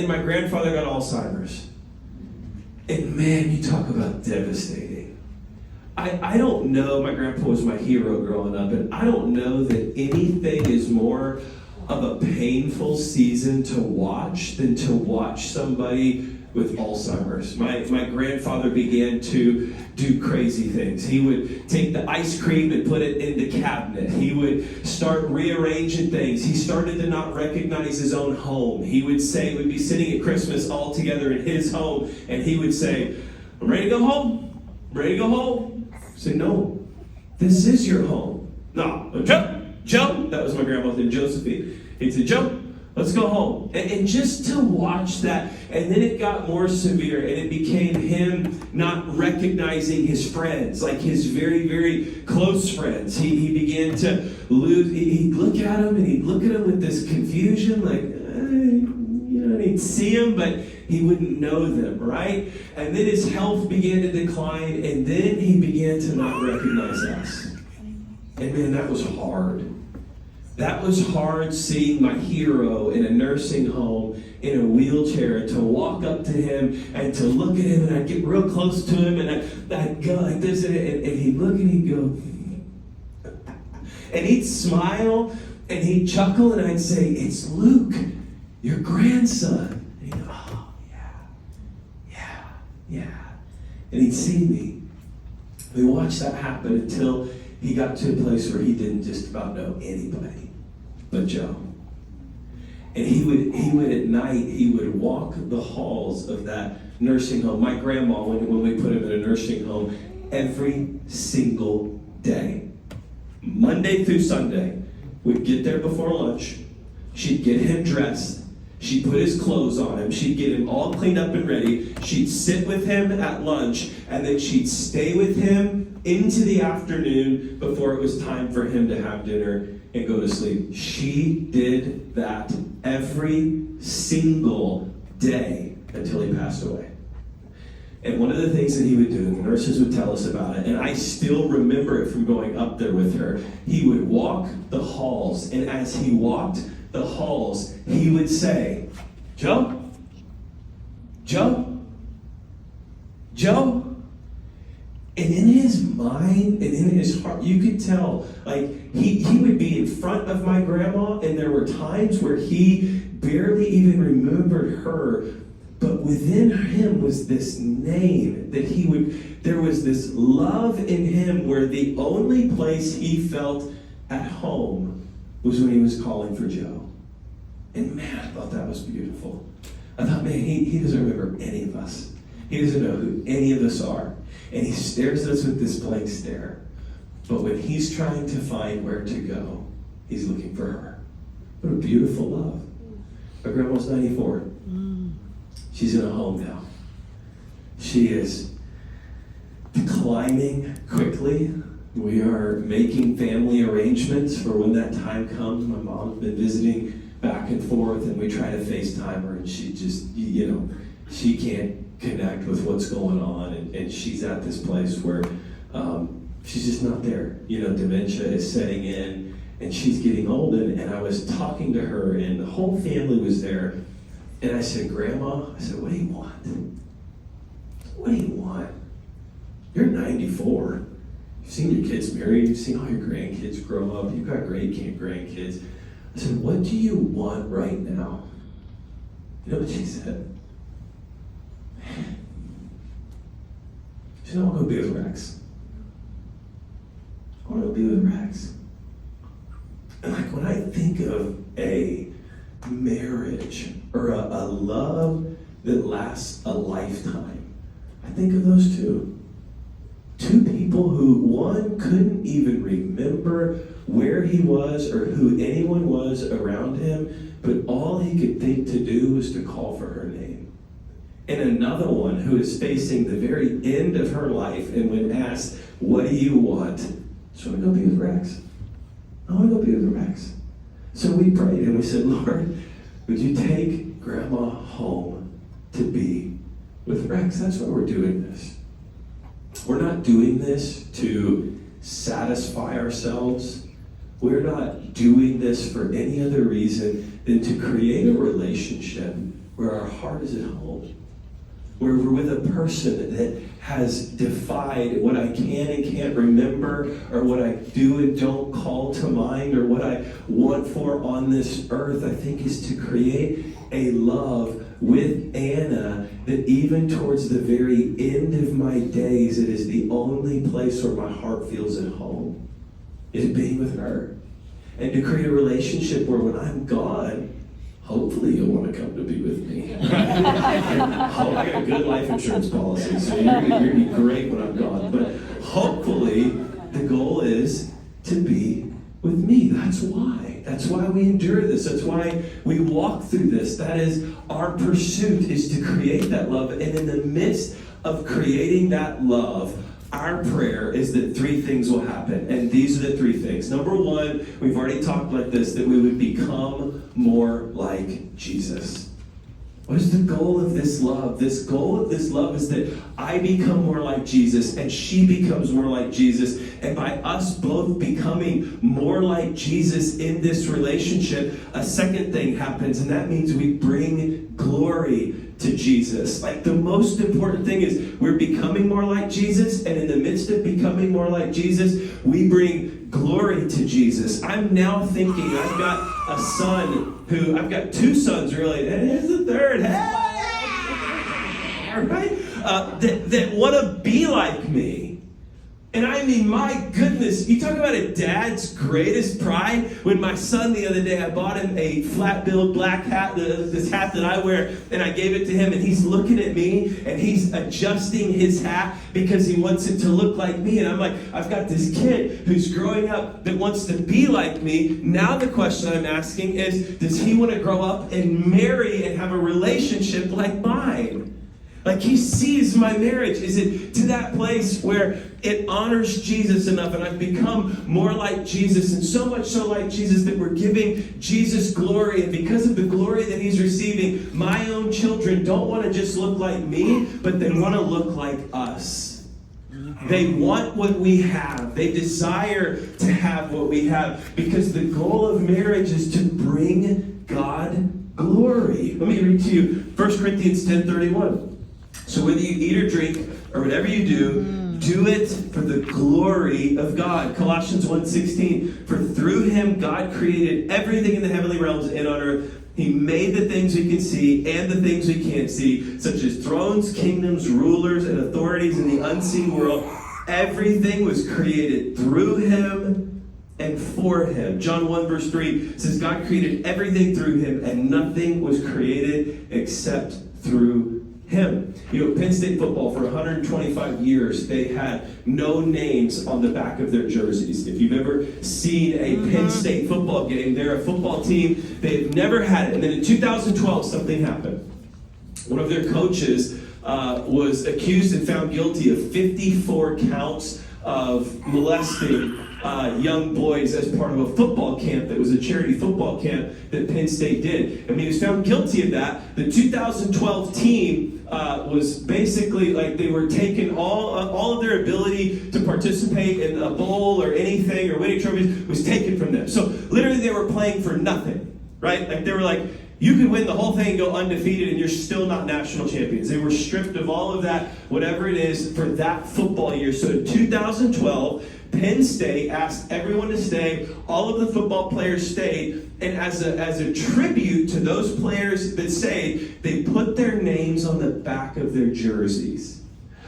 And my grandfather got Alzheimer's. And man, you talk about devastating. I don't know, my grandpa was my hero growing up, and I don't know that anything is more of a painful season to watch than to watch somebody with Alzheimer's. My grandfather began to do crazy things. He would take the ice cream and put it in the cabinet. He would start rearranging things. He started to not recognize his own home. He would say, we'd be sitting at Christmas all together in his home, and he would say, I'm ready to go home? Ready to go home? I said, no, this is your home. No, Joe, that was my grandma's name, Josephine. He'd say, Joe, let's go home. And just to watch that, and then it got more severe, and it became him not recognizing his friends, like his very, very close friends. He began to lose, he'd look at him, and he'd look at him with this confusion, like, and he'd see them, but he wouldn't know them, right? And then his health began to decline, and then he began to not recognize us. And man, that was hard. That was hard, seeing my hero in a nursing home in a wheelchair, to walk up to him and to look at him, and I'd get real close to him, and I'd go like this, and he'd look and he'd go, and he'd smile and he'd chuckle, and I'd say, it's Luke, your grandson. And he'd go, oh, yeah. And he'd see me. We watched that happen until he got to a place where he didn't just about know anybody but Joe. And he would at night, he would walk the halls of that nursing home. My grandma, when we put him in a nursing home, every single day, Monday through Sunday, we'd get there before lunch. She'd get him dressed. She'd put his clothes on him. She'd get him all cleaned up and ready. She'd sit with him at lunch, and then she'd stay with him into the afternoon before it was time for him to have dinner and go to sleep. She did that every single day until he passed away. And one of the things that he would do, and the nurses would tell us about it, and I still remember it from going up there with her, he would walk the halls, and as he walked the halls, he would say, Joe? And in his mind and in his heart, you could tell, like, he would be in front of my grandma, and there were times where he barely even remembered her, but within him was this name that there was this love in him where the only place he felt at home was when he was calling for Joe. And man, I thought that was beautiful. I thought, man, he doesn't remember any of us. He doesn't know who any of us are. And he stares at us with this blank stare. But when he's trying to find where to go, he's looking for her. What a beautiful love. My grandma's 94. She's in a home now. She is declining quickly. We are making family arrangements for when that time comes. My mom's been visiting back and forth, and we try to FaceTime her, and she just, she can't connect with what's going on, and she's at this place where she's just not there. Dementia is setting in, and she's getting old, and I was talking to her, and the whole family was there, and I said, Grandma, I said, what do you want? What do you want? You're 94. You've seen your kids married. You've seen all your grandkids grow up. You've got great grandkids. I said, what do you want right now? You know what she said? She said, I want to go be with Rex. I want to go be with Rex. And like, when I think of a marriage or a love that lasts a lifetime, I think of those two. Two people who, one couldn't even remember where he was or who anyone was around him, but all he could think to do was to call for her name. And another one who is facing the very end of her life, and when asked, what do you want? I just want to go be with Rex. I want to go be with Rex. So we prayed and we said, Lord, would you take Grandma home to be with Rex? That's why we're doing this. We're not doing this to satisfy ourselves. We're not doing this for any other reason than to create a relationship where our heart is at home. Where we're with a person that has defied what I can and can't remember, or what I do and don't call to mind, or what I want for on this earth, I think is to create a love with Anna that even towards the very end of my days, it is the only place where my heart feels at home, is being with her. And to create a relationship where when I'm gone, hopefully you'll want to come to be with me. Oh, I got a good life insurance policy, so you're going to be great when I'm gone. But hopefully the goal is to be with me. That's why. That's why we endure this. That's why we walk through this. That is our pursuit, is to create that love. And in the midst of creating that love, our prayer is that three things will happen. And these are the three things. Number one, we've already talked about this, that we would become more like Jesus. What is the goal of this love? This goal of this love is that I become more like Jesus and she becomes more like Jesus. And by us both becoming more like Jesus in this relationship, a second thing happens, and that means we bring glory to Jesus. Like, the most important thing is we're becoming more like Jesus, and in the midst of becoming more like Jesus, we bring glory to Jesus. I'm now thinking, I've got a son who, I've got two sons really, and here's the third, hey! Right? That want to be like me. And I mean, my goodness, you talk about a dad's greatest pride. When my son the other day, I bought him a flat-billed black hat, this hat that I wear, and I gave it to him, and he's looking at me, and he's adjusting his hat because he wants it to look like me. And I'm like, I've got this kid who's growing up that wants to be like me. Now the question I'm asking is, does he want to grow up and marry and have a relationship like mine? Like, he sees my marriage. Is it to that place where it honors Jesus enough, and I've become more like Jesus, and so much so like Jesus that we're giving Jesus glory, and because of the glory that he's receiving, my own children don't want to just look like me, but they want to look like us. They want what we have. They desire to have what we have, because the goal of marriage is to bring God glory. Let me read to you 1 Corinthians 10:31. So whether you eat or drink or whatever you do it for the glory of God. Colossians 1:16. For through him God created everything in the heavenly realms and on earth. He made the things we can see and the things we can't see, such as thrones, kingdoms, rulers, and authorities in the unseen world. Everything was created through him and for him. John 1:3 says God created everything through him, and nothing was created except through him. You know, Penn State football, for 125 years, they had no names on the back of their jerseys. If you've ever seen a Penn State football game, they're a football team. They've never had it. And then in 2012, something happened. One of their coaches was accused and found guilty of 54 counts of molesting young boys as part of a football camp that was a charity football camp that Penn State did. And when he was found guilty of that, the 2012 team was basically like they were taking all of their ability to participate in a bowl or anything or winning trophies was taken from them. So literally they were playing for nothing, right? Like they were like, you could win the whole thing and go undefeated and you're still not national champions. They were stripped of all of that, whatever it is, for that football year. So in 2012, Penn State asked everyone to stay. All of the football players stayed. And as a tribute to those players that stayed, they put their names on the back of their jerseys.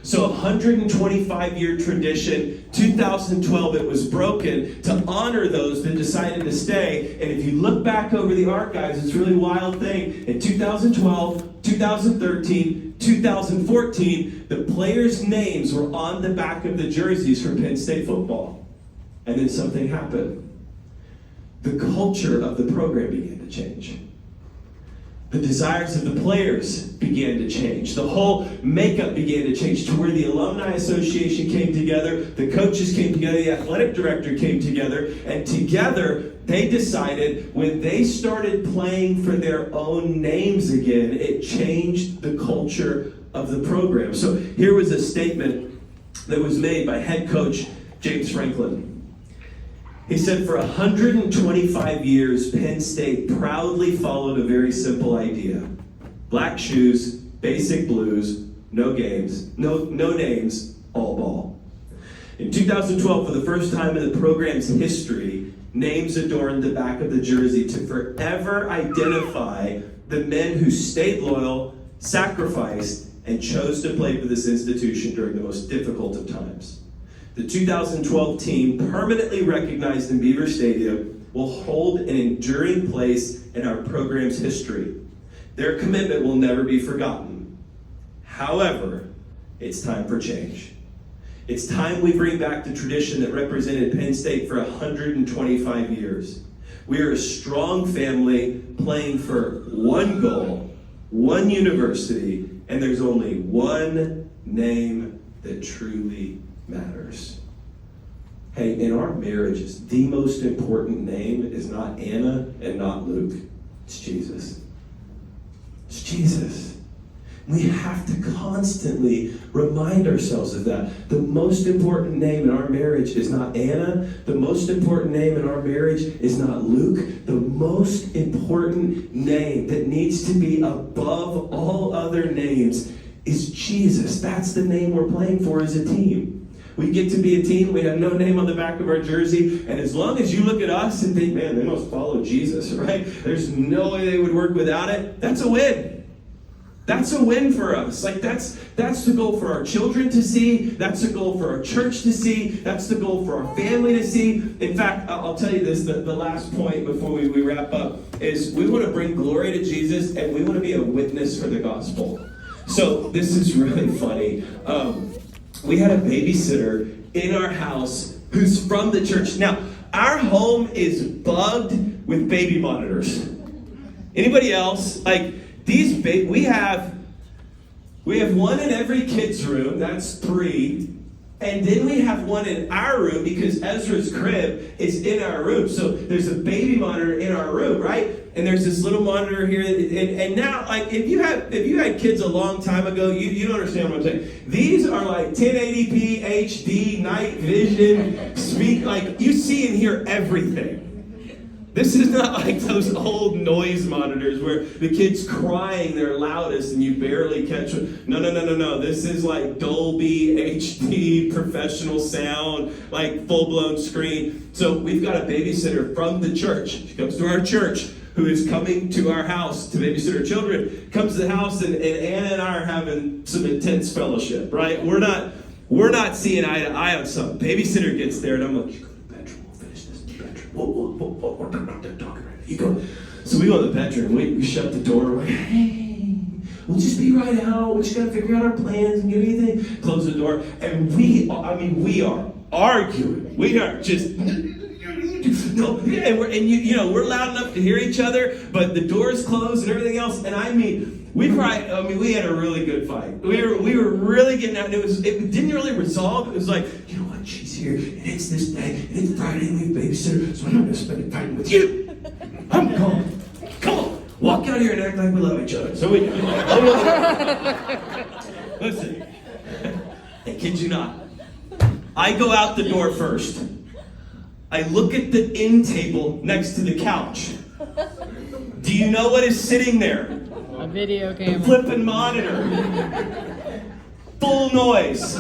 So 125-year tradition, 2012 it was broken to honor those that decided to stay. And if you look back over the archives, it's a really wild thing. In 2012, 2013, 2014, the players' names were on the back of the jerseys for Penn State football. And then something happened. The culture of the program began to change. The desires of the players began to change. The whole makeup began to change to where the Alumni Association came together, the coaches came together, the athletic director came together, and together they decided when they started playing for their own names again, it changed the culture of the program. So here was a statement that was made by head coach James Franklin. He said, for 125 years, Penn State proudly followed a very simple idea. Black shoes, basic blues, no games, no names, all ball. In 2012, for the first time in the program's history, names adorned the back of the jersey to forever identify the men who stayed loyal, sacrificed, and chose to play for this institution during the most difficult of times. The 2012 team, permanently recognized in Beaver Stadium, will hold an enduring place in our program's history. Their commitment will never be forgotten. However, it's time for change. It's time we bring back the tradition that represented Penn State for 125 years. We are a strong family playing for one goal, one university, and there's only one name that truly matters. Hey, in our marriages, the most important name is not Anna and not Luke. It's Jesus. It's Jesus. We have to constantly remind ourselves of that. The most important name in our marriage is not Anna. The most important name in our marriage is not Luke. The most important name that needs to be above all other names is Jesus. That's the name we're playing for as a team. We get to be a team. We have no name on the back of our jersey. And as long as you look at us and think, man, they must follow Jesus, right? There's no way they would work without it. That's a win. That's a win for us. Like that's the goal for our children to see. That's the goal for our church to see. That's the goal for our family to see. In fact, I'll tell you this, the last point before we wrap up is we want to bring glory to Jesus and we want to be a witness for the gospel. So this is really funny. We had a babysitter in our house who's from the church. Now, our home is bugged with baby monitors. Anybody else? Like, we have one in every kid's room, that's 3, and then we have one in our room because Ezra's crib is in our room. So there's a baby monitor in our room, right? And there's this little monitor here, and now, like, if you had kids a long time ago, you don't understand what I'm saying. These are like 1080p HD night vision, like you see and hear everything. This is not like those old noise monitors where the kid's crying their loudest and you barely catch it. No. This is like Dolby HD professional sound, like full-blown screen. So we've got a babysitter from the church. She comes to our church who is coming to our house to babysit our children. Comes to the house and Anna and I are having some intense fellowship, right? We're not seeing eye to eye on something. Babysitter gets there and I'm like, we're not talking right now. You go. So we go to the bedroom. We shut the door. We're like, hey, we'll just be right out. We just gotta figure out our plans and get anything. Close the door, and we are arguing. We are just no, and we're loud enough to hear each other, but the door's closed and everything else. And we had a really good fight. We were really getting out. It didn't really resolve. It was like, you know what? She's here, and it's this day, and it's Friday, and we have babysitter, so I'm not going to spend it fighting with you. I'm going. Come on, walk out here and act like we love each other. So we listen. I kid you not. I go out the door first. I look at the end table next to the couch. Do you know what is sitting there? A video camera. The flipping monitor. Full noise.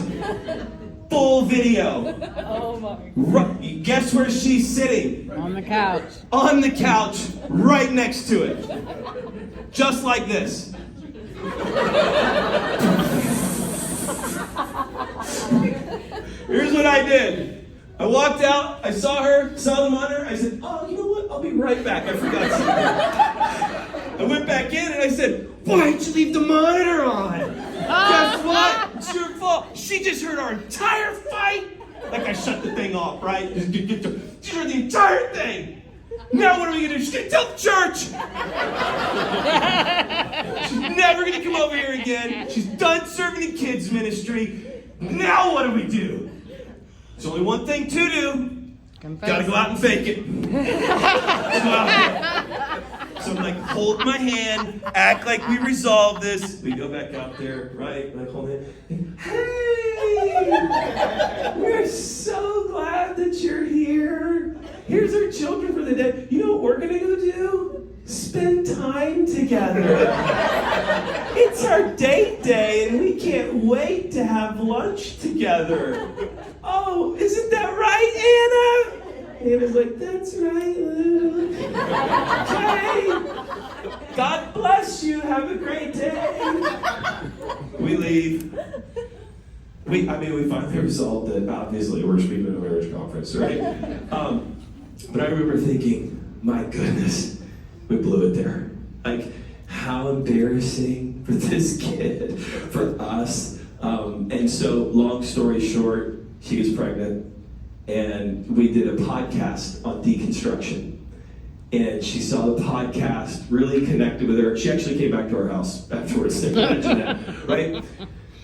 Full video. Oh my. Guess where she's sitting? On the couch. On the couch, right next to it. Just like this. Here's what I did. I walked out, I saw her, saw the monitor, I said, oh, you know what, I'll be right back, I forgot something. I went back in and I said, why'd you leave the monitor on? Guess what? It's your fault. She just heard our entire fight. Like I shut the thing off, right? She heard the entire thing. Now what are we gonna do? She's gonna tell the church. She's never gonna come over here again. She's done serving in kids ministry. Now what do we do? There's only one thing to do. Confess. Gotta go out and fake it. So I'm like, hold my hand, act like we resolved this. We go back out there, right? Like, hold it. Hey! We're so glad that you're here. Here's our children for the day. You know what we're gonna go do? spend time together. It's our date day and we can't wait to have lunch together. Oh, isn't that right, Anna? Anna's like, that's right, Luke. Okay. God bless you. Have a great day. We leave. We finally resolved that obviously we're speaking at a marriage conference, right? But I remember thinking, my goodness, we blew it there. Like, how embarrassing for this kid, for us. And so, long story short, she was pregnant, and we did a podcast on deconstruction. And she saw the podcast, really connected with her. She actually came back to our house afterwards to imagine that, right?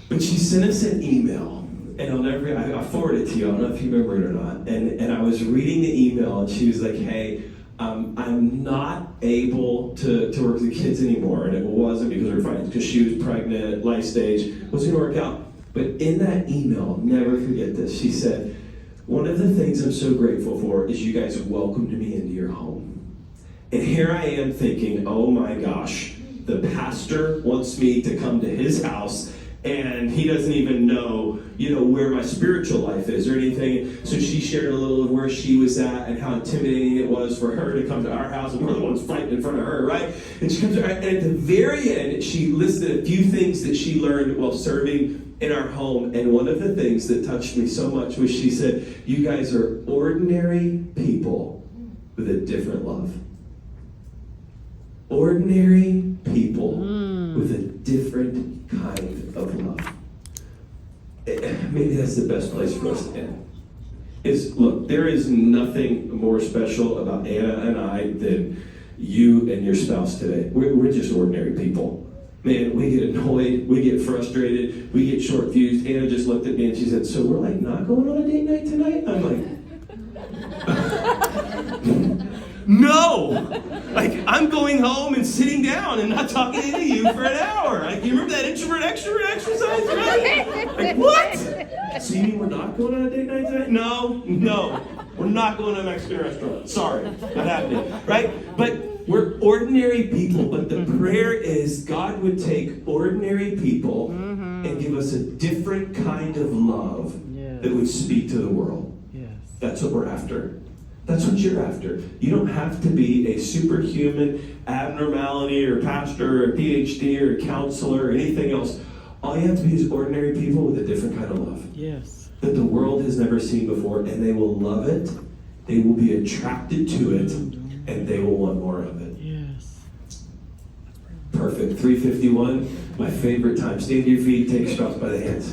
But she sent us an email, and I forwarded it to you. I don't know if you remember it or not. And I was reading the email, and she was like, hey, I'm not able to work with the kids anymore. And it wasn't because we were fighting, because she was pregnant, life stage, wasn't going to work out. But in that email, never forget this, she said, one of the things I'm so grateful for is you guys welcomed me into your home. And here I am thinking, oh my gosh, the pastor wants me to come to his house, and he doesn't even know, where my spiritual life is or anything. So she shared a little of where she was at and how intimidating it was for her to come to our house, and we're the ones fighting in front of her, right? And she comes, and at the very end, she listed a few things that she learned while serving in our home. And one of the things that touched me so much was she said, you guys are ordinary people with a different love. Ordinary people with a different kind of love. Maybe that's the best place for us to end. Look, there is nothing more special about Anna and I than you and your spouse today. We're just ordinary people. Man, we get annoyed, we get frustrated, we get short-fused. Anna just looked at me and she said, so we're like not going on a date night tonight? I'm like, no! Like, I'm going home and sitting down and not talking to any of you for an hour. Like, you remember that introvert-extrovert exercise, right? Like, what? So you mean we're not going on a date night tonight? No. We're not going to a Mexican restaurant. Sorry, not happening, right? But we're ordinary people, but the prayer is God would take ordinary people and give us a different kind of love that would speak to the world. Yes. That's what we're after. That's what you're after. You don't have to be a superhuman abnormality or pastor or a PhD or a counselor or anything else. All you have to be is ordinary people with a different kind of love. Yes. That the world has never seen before, and they will love it, they will be attracted to it, and they will want more of it. Yes. Perfect. 3:51, my favorite time. Stand to your feet, take your spouse by the hands.